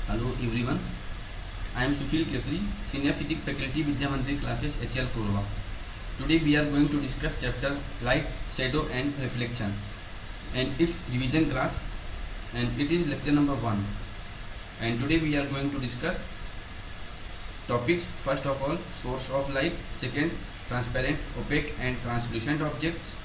Hello everyone, I am Sushil Kesri, Senior Physics Faculty Vidya Mandir classes HL Korwa. Today we are going to discuss chapter Light, Shadow and Reflection and its revision class, and it is lecture number 1. And today we are going to discuss topics. First of all, source of light, second, transparent, opaque and translucent objects,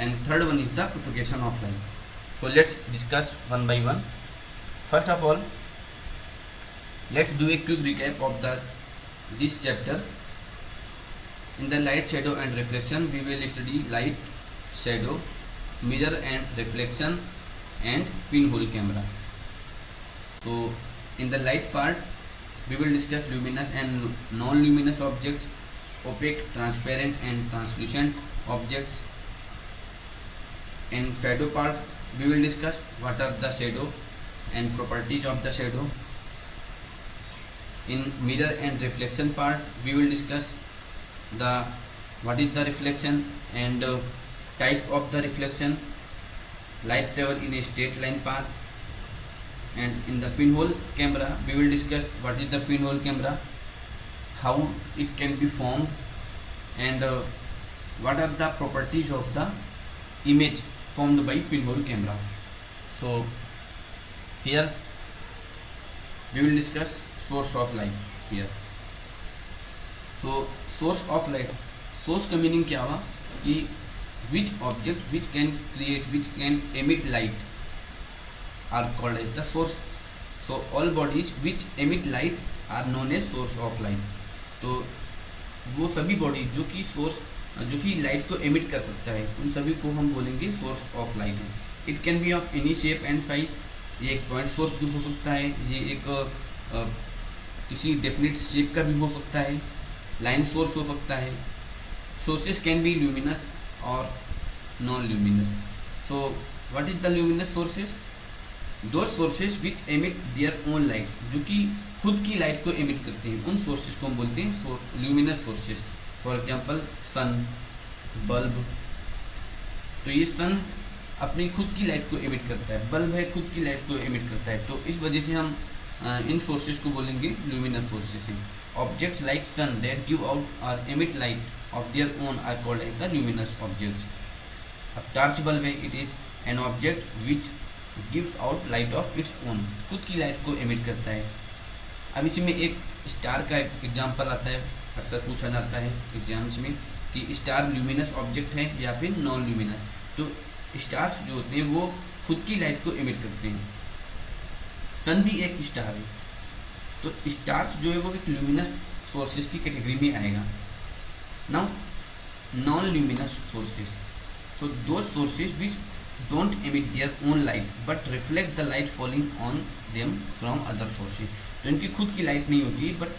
and third one is the propagation of light. So let's discuss one by one. First of all, let's do a quick recap of this chapter. In the light, shadow and reflection, we will study light, shadow, mirror and reflection, and pinhole camera. So in the light part, we will discuss luminous and non-luminous objects, opaque, transparent and translucent objects. In shadow part, we will discuss what are the shadow and properties of the shadow. In mirror and reflection part, we will discuss what is the reflection and types of the reflection, light travel in a straight line path. And in the pinhole camera, we will discuss what is the pinhole camera, how it can be formed, and what are the properties of the image formed by pinhole camera. So here we will discuss source of light here. So source of light, source का meaning क्या हुआ कि which object which can create, which can emit light are called as the source. So all bodies which emit light are known as source of light. तो वो सभी body जो कि source, जो कि लाइट को एमिट कर सकता है, उन सभी को हम बोलेंगे सोर्स ऑफ लाइट है. It can be of any shape and size. ये एक पॉइंट सोर्स भी हो सकता है, ये एक किसी डेफिनेट शेप का भी हो सकता है, लाइन सोर्स हो सकता है. Sources can be luminous or non luminous. So what is the luminous sources? दो sources which emit their own light, जो कि खुद की लाइट को एमिट करते हैं, उन सोर्सेज को हम बोलते हैं luminous sources. For example sun, bulb. तो ये सन अपनी खुद की लाइट को एमिट करता है, बल्ब है खुद की लाइट को एमिट करता है. तो इस वजह से हम इन सोर्सेज को बोलेंगे ल्यूमिनस सोर्सेज हैं. Objects like sun that give out or emit light of their own are called as the luminous objects. अब टार्च बल्ब है, it is an object which gives out light of its own, खुद की light को emit करता है. अब इसी में एक स्टार का एग्जाम्पल आता है, अक्सर पूछा जाता है एग्जाम्स में कि स्टार ल्यूमिनस ऑब्जेक्ट है या फिर नॉन ल्यूमिनस. तो स्टार्स जो होते हैं वो खुद की लाइट को एमिट करते हैं. सन भी एक स्टार है. तो स्टार्स जो है वो एक ल्यूमिनस सोर्सेज की कैटेगरी में आएगा. नाउ नॉन ल्यूमिनस सोर्सेज, सो दो sources which don't emit their own light but reflect the light falling on them from other sources. तो इनकी खुद की लाइट नहीं होती, बट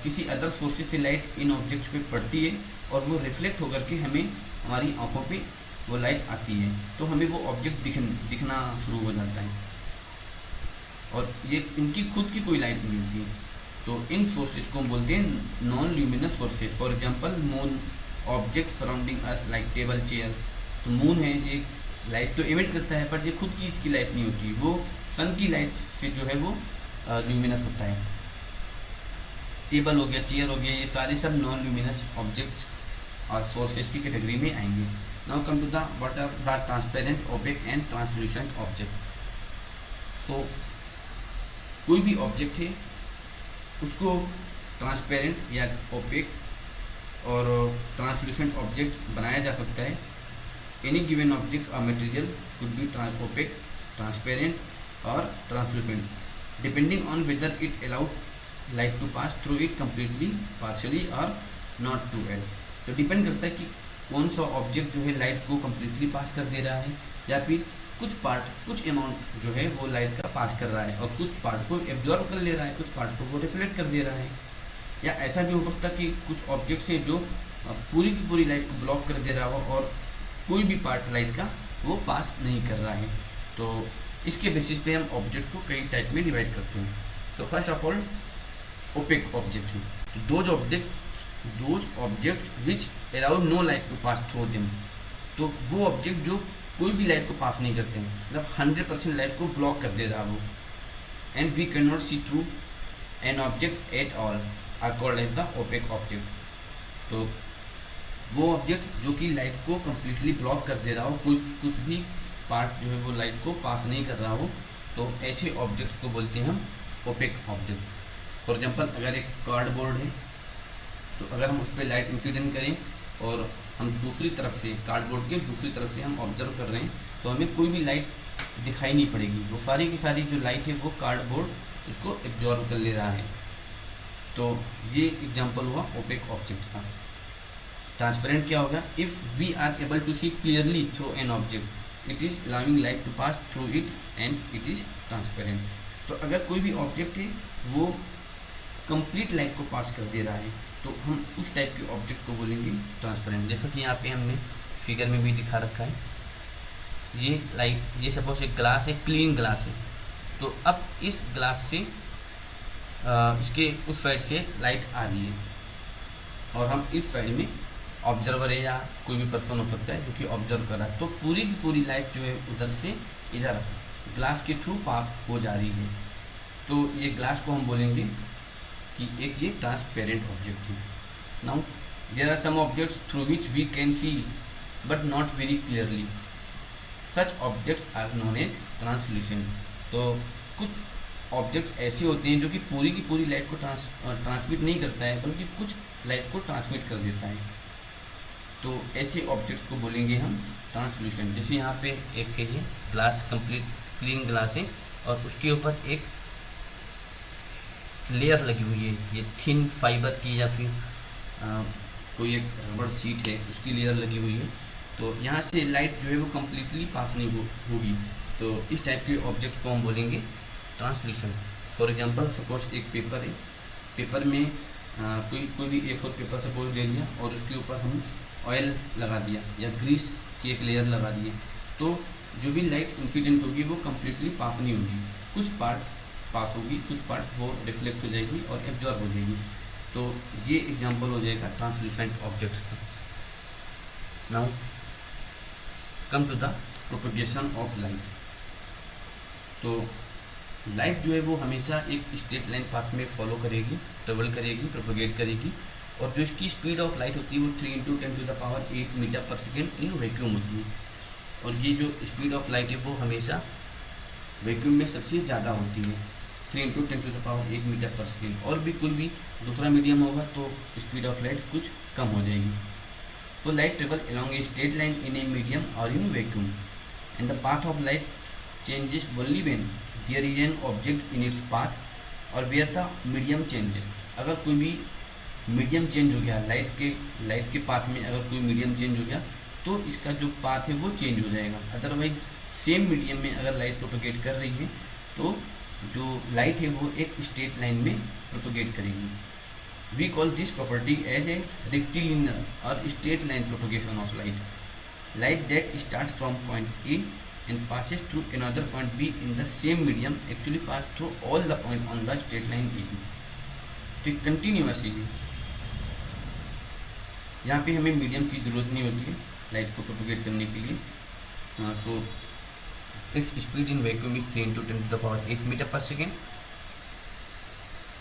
किसी अदर सोर्सेज से लाइट इन ऑब्जेक्ट्स पे पड़ती है और वो रिफ्लेक्ट होकर के हमें हमारी आंखों पे वो लाइट आती है, तो हमें वो ऑब्जेक्ट दिखना शुरू हो जाता है. और ये इनकी खुद की कोई लाइट नहीं होती. तो इन सोर्सेज को हम बोलते हैं non luminous sources. For example moon, object surrounding us like table, chair. तो मून है, ये लाइट तो एमिट करता है, पर ये खुद की इसकी लाइट नहीं होती, वो सन की लाइट से जो है वो ल्यूमिनस होता है. टेबल हो गया, चेयर हो गया, ये सारे सब नॉन ल्यूमिनस ऑब्जेक्ट्स और सोर्सेज की कैटेगरी में आएंगे. Now come to the what are the transparent, opaque and translucent object. तो कोई भी ऑब्जेक्ट है उसको ट्रांसपेरेंट या ओपेक और ट्रांसल्यूसेंट ऑब्जेक्ट बनाया जा सकता है. Any given object or material could be opaque, transparent or translucent depending on whether it allowed light to pass through it completely, partially or not to it. तो depend करता है कि कौन सा ऑब्जेक्ट जो है लाइट को कम्प्लीटली पास कर दे रहा है या फिर कुछ पार्ट, कुछ अमाउंट जो है वो लाइट का पास कर रहा है और कुछ पार्ट को एब्जॉर्ब कर ले रहा है, कुछ पार्ट को वो रिफ्लेक्ट कर दे रहा है. या ऐसा भी हो सकता है कि कुछ ऑब्जेक्ट्स हैं जो पूरी की पूरी लाइट को ब्लॉक कर दे रहा हो और कोई भी पार्ट लाइट का वो पास नहीं कर रहा है. तो इसके बेसिस पे हम ऑब्जेक्ट को कई टाइप में डिवाइड करते हैं. So first of all opaque object है. तो those objects which allow no light to pass through them. तो वो ऑब्जेक्ट जो कोई भी लाइट को पास नहीं करते हैं, मतलब 100% लाइट को ब्लॉक कर दे रहा वो. and we cannot see through an object at all are called as the opaque object. तो वो ऑब्जेक्ट जो कि लाइट को कम्प्लीटली ब्लॉक कर दे रहा हो, कुछ भी पार्ट जो है वो लाइट को पास नहीं कर रहा हो, तो ऐसे ऑब्जेक्ट को बोलते हैं हम ओपेक ऑब्जेक्ट. फॉर एग्जांपल अगर एक कार्डबोर्ड है, तो अगर हम उस पर लाइट इंसिडेंट करें और हम दूसरी तरफ से कार्डबोर्ड के दूसरी तरफ से हम ऑब्जर्व कर रहे हैं, तो हमें कोई भी लाइट दिखाई नहीं पड़ेगी. वो सारी की सारी जो लाइट है वो कार्डबोर्ड उसको एब्जॉर्व कर ले रहा है. तो ये एग्जांपल हुआ ओपेक ऑब्जेक्ट का. ट्रांसपेरेंट क्या होगा? If we are able to see clearly through an object it is allowing light to pass through it and it is transparent. तो अगर कोई भी ऑब्जेक्ट है वो कंप्लीट लाइट को पास कर दे रहा है, तो हम उस टाइप के ऑब्जेक्ट को बोलेंगे ट्रांसपेरेंट. जैसा कि यहाँ पे हमने फिगर में भी दिखा रखा है. ये लाइट, ये सपोज एक ग्लास है, क्लीन ग्लास है, तो अब इस ग्लास से इसके उस साइड से लाइट आ रही है और हम इस साइड में ऑब्जर्वर है या कोई भी पर्सन हो सकता है जो कि ऑब्जर्व कर रहा है, तो पूरी की पूरी लाइट जो है उधर से इधर ग्लास के थ्रू पास हो जा रही है. तो ये ग्लास को हम बोलेंगे कि एक ये ट्रांसपेरेंट ऑब्जेक्ट है. Now there are some objects through which we can see but not very clearly. Such objects are known as translucent. तो कुछ ऑब्जेक्ट्स ऐसे होते हैं जो कि पूरी की पूरी लाइट को ट्रांसमिट नहीं करता है, बल्कि कुछ लाइट को ट्रांसमिट कर देता है. तो ऐसे ऑब्जेक्ट्स को बोलेंगे हम ट्रांसल्यूसेंट. जैसे यहाँ पे एक है ये ग्लास, कंप्लीट क्लीन ग्लास है और उसके ऊपर एक लेयर लगी हुई है, ये थिन फाइबर की या फिर कोई एक रबड़ शीट है उसकी लेयर लगी हुई है. तो यहाँ से लाइट जो है वो कम्प्लीटली पास नहीं होगी. तो इस टाइप के ऑब्जेक्ट को हम बोलेंगे ट्रांसल्यूसेंट. फॉर एग्जांपल सपोज एक पेपर है, पेपर में कोई भी A4 पेपर सपोज ले लिया और उसके ऊपर हम ऑयल लगा दिया या ग्रीस की एक लेयर लगा दिए, तो जो भी लाइट इंसिडेंट होगी वो कम्प्लीटली पास नहीं होगी. कुछ पार्ट पास होगी, कुछ पार्ट वो रिफ्लेक्ट हो जाएगी और एब्जॉर्ब हो जाएगी. तो ये एग्जांपल हो जाएगा ट्रांसल्यूसेंट ऑब्जेक्ट्स का. Now come to the propagation of light. तो लाइट जो है वो हमेशा एक स्ट्रेट लाइन पाथ में फॉलो करेगी, ट्रेवल करेगी, प्रोपगेट करेगी, और जो इसकी स्पीड ऑफ लाइट होती है वो 3 × 10⁸ metre per second in vacuum होती है. और ये जो स्पीड ऑफ लाइट है वो हमेशा वैक्यूम में सबसे ज़्यादा होती है, 3 × 10⁸ मीटर पर सेकेंड. और भी कोई भी दूसरा मीडियम होगा तो स्पीड ऑफ लाइट कुछ कम हो जाएगी. So light travel along a straight line in a medium or in vacuum, and the path of light changes only when there is an object in its path or where the medium changes. अगर कोई भी medium change हो गया light के path में, अगर कोई medium change हो गया तो इसका जो पाथ है वो चेंज हो जाएगा. अदरवाइज सेम मीडियम में अगर लाइट प्रोपोगेट कर रही है तो जो लाइट है वो एक स्ट्रेट लाइन में प्रोपोगेट करेगी. We call this property as a rectilinear or straight line propagation of light. Light that starts from point A and passes through another point B in the same medium actually pass through all the points on the straight line AB. तो continuous है. यहाँ पे हमें medium की ज़रूरत नहीं होती है लाइट को प्रोपोगेट करने के लिए. So its speed in vacuum is 3 × 10⁸ metre per second.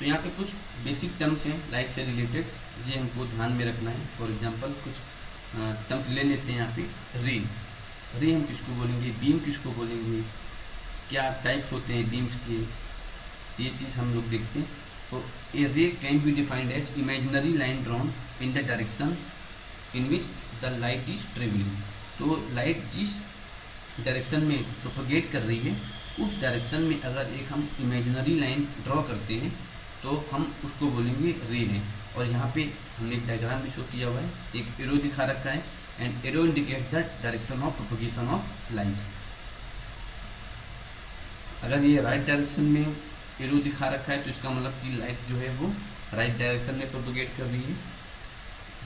तो यहाँ पे कुछ बेसिक टर्म्स हैं लाइट से रिलेटेड, ये हमको ध्यान में रखना है. फॉर एग्जांपल कुछ टर्म्स ले लेते हैं यहाँ पे. रे हम किसको बोलेंगे, बीम किसको बोलेंगे, क्या टाइप्स होते हैं बीम्स के, ये चीज़ हम लोग देखते हैं. तो a ray can be defined as imaginary line drawn in the direction in which the light is travelling. तो लाइट जिस डायरेक्शन में प्रोपोगेट कर रही है उस डायरेक्शन में अगर एक हम इमेजिनरी लाइन ड्रॉ करते हैं तो हम उसको बोलेंगे रे है. और यहाँ पे हमने एक डायग्राम भी शो किया हुआ है, एक एरो दिखा रखा है, and arrow indicate the direction of propagation of light. अगर ये राइट डायरेक्शन में एरो दिखा रखा है तो इसका मतलब कि लाइट जो है वो राइट डायरेक्शन में प्रोपोगेट कर रही है.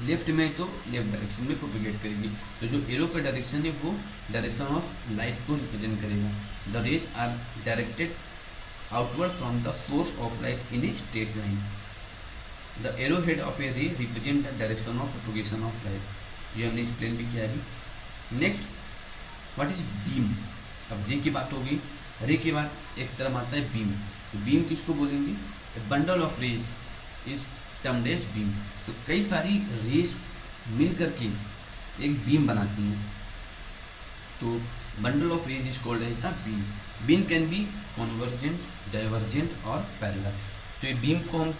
लेफ्ट में तो लेफ्ट डायरेक्शन में प्रोपोगेट करेगी. तो जो एरो का डायरेक्शन है वो डायरेक्शन ऑफ लाइट को रिप्रेजेंट करेगा. The rays are directed outward from the source of light in a straight line. The arrowhead of a ray represent the direction of propagation of light. ये हमने explain भी किया है. Next what is beam. अब रे की बात हो गई रे के बाद एक टर्म आता है बीम। बीम किसको बोलेंगे? Bundle of rays is termed as beam. तो कई सारी रेज मिल करके एक बीम बनाती हैं, तो bundle of rays is called as the beam. Beam can be convergent, divergent और पैरेलल। तो ये बीम को हम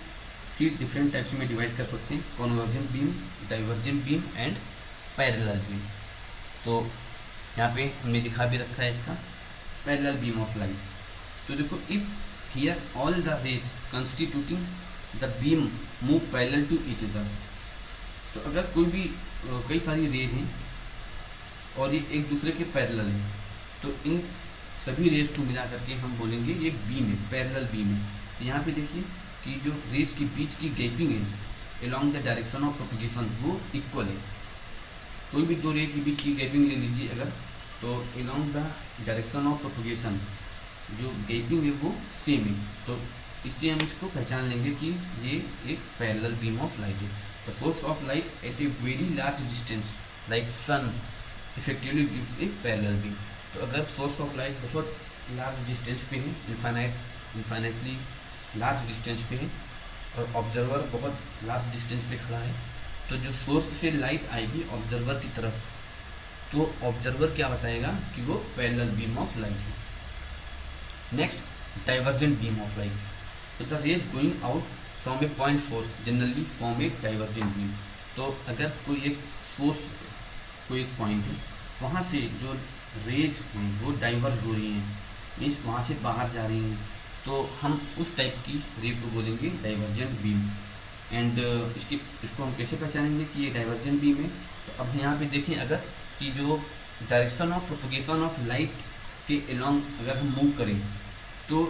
3 डिफरेंट टाइप्स में डिवाइड कर सकते हैं, convergent beam, divergent beam and parallel beam. तो यहाँ पे हमने दिखा भी रखा है इसका पैरेलल बीम ऑफ लाइट। तो देखो, if here all the rays constituting the beam move parallel to each other. तो अगर कोई भी कई सारी रेज हैं और ये एक दूसरे के पैरेलल हैं, तो इन सभी रेज को मिला करके हम बोलेंगे ये बीम है, पैरेलल बीम है। तो यहाँ पे देखिए कि जो रेज के बीच की गैपिंग है along the direction of propagation वो इक्वल है। कोई भी दो रे के बीच की गैपिंग ले लीजिए अगर, तो along the direction of propagation जो गैपिंग है वो सेम है। तो इससे हम इसको पहचान लेंगे कि ये एक पैरेलल बीम ऑफ लाइट है। The source of light at a very large distance like sun effectively gives a parallel beam. तो अगर सोर्स ऑफ लाइट बहुत लार्ज डिस्टेंस पे है, इन्फाइनाइटली लार्ज डिस्टेंस पे है, और ऑब्जर्वर बहुत लार्ज डिस्टेंस पे खड़ा है, तो जो सोर्स से लाइट आएगी ऑब्जर्वर की तरफ, तो ऑब्जर्वर क्या बताएगा कि वो पैरेलल बीम ऑफ लाइट है। Next, divergent beam of light. तो the rays going out from a point source generally form a divergent beam. तो अगर कोई एक सोर्स, कोई एक पॉइंट है, वहाँ से जो रेज हैं वो डाइवर्ज हो रही हैं, मीन्स वहाँ से बाहर जा रही हैं, तो हम उस टाइप की रे को बोलेंगे डाइवर्जेंट बीम। एंड इसको हम कैसे पहचानेंगे कि ये डाइवर्जेंट बीम है? तो अब यहाँ पे देखें अगर कि जो direction of propagation of light के अलोंग अगर हम मूव करें, तो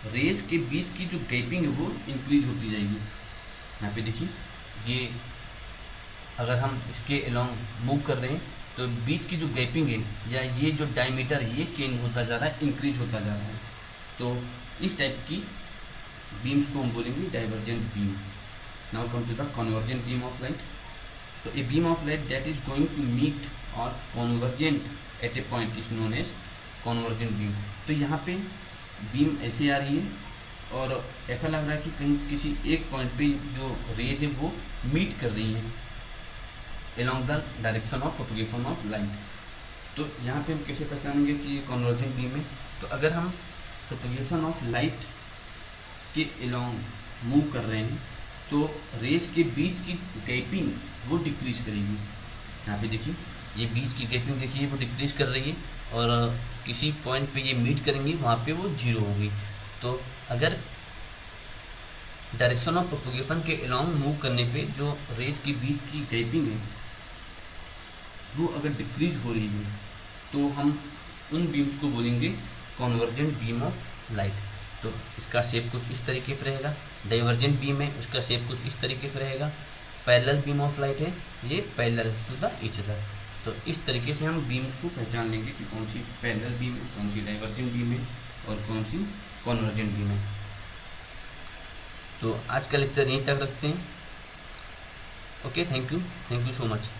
रेज के बीच की जो गैपिंग है वो इंक्रीज होती जाएगी। यहाँ पे देखिए, ये अगर हम इसके अलोंग मूव कर रहे हैं तो बीच की जो गैपिंग है या ये जो डायमीटर है ये चेंज होता जा रहा है, इंक्रीज होता जा रहा है। तो इस टाइप की बीम्स को हम बोलेंगे divergent beam. Now come to the convergent beam of light. तो a beam of light that is going to meet or convergent at a point is known as convergent beam. तो यहाँ पे beam ऐसे आ रही है और ऐसा लग रहा है कि कहीं किसी एक पॉइंट पे जो रेज है वो मीट कर रही है along the direction of propagation of light. तो यहाँ पे हम कैसे पहचानेंगे कि ये कन्वर्जेंट बीम है? तो अगर हम प्रोपगेशन ऑफ लाइट के along मूव कर रहे हैं तो रेज के बीच की गैपिंग वो डिक्रीज करेगी। यहाँ पे देखिए, ये बीच की गैपिंग देखिए वो डिक्रीज कर रही है और किसी पॉइंट पे ये मीट करेंगी वहाँ पे वो जीरो होगी। तो अगर डायरेक्शन ऑफ प्रोपगेशन के अलोंग मूव करने पे जो रेज के बीच की गैपिंग है वो अगर डिक्रीज हो रही है तो हम उन बीम्स को बोलेंगे कन्वर्जेंट बीम ऑफ लाइट। तो इसका शेप कुछ इस तरीके से रहेगा। डाइवर्जेंट बीम है, उसका शेप कुछ इस तरीके से रहेगा। पैरेलल बीम ऑफ लाइट है, ये parallel to the each other. तो इस तरीके से हम बीम्स को पहचान लेंगे कि कौन सी पैरेलल बीम है, कौन सी डाइवर्जेंट बीम है और कौन सी कन्वर्जेंट बीम है। तो आज का लेक्चर यहीं तक रखते हैं। Okay, thank you so much.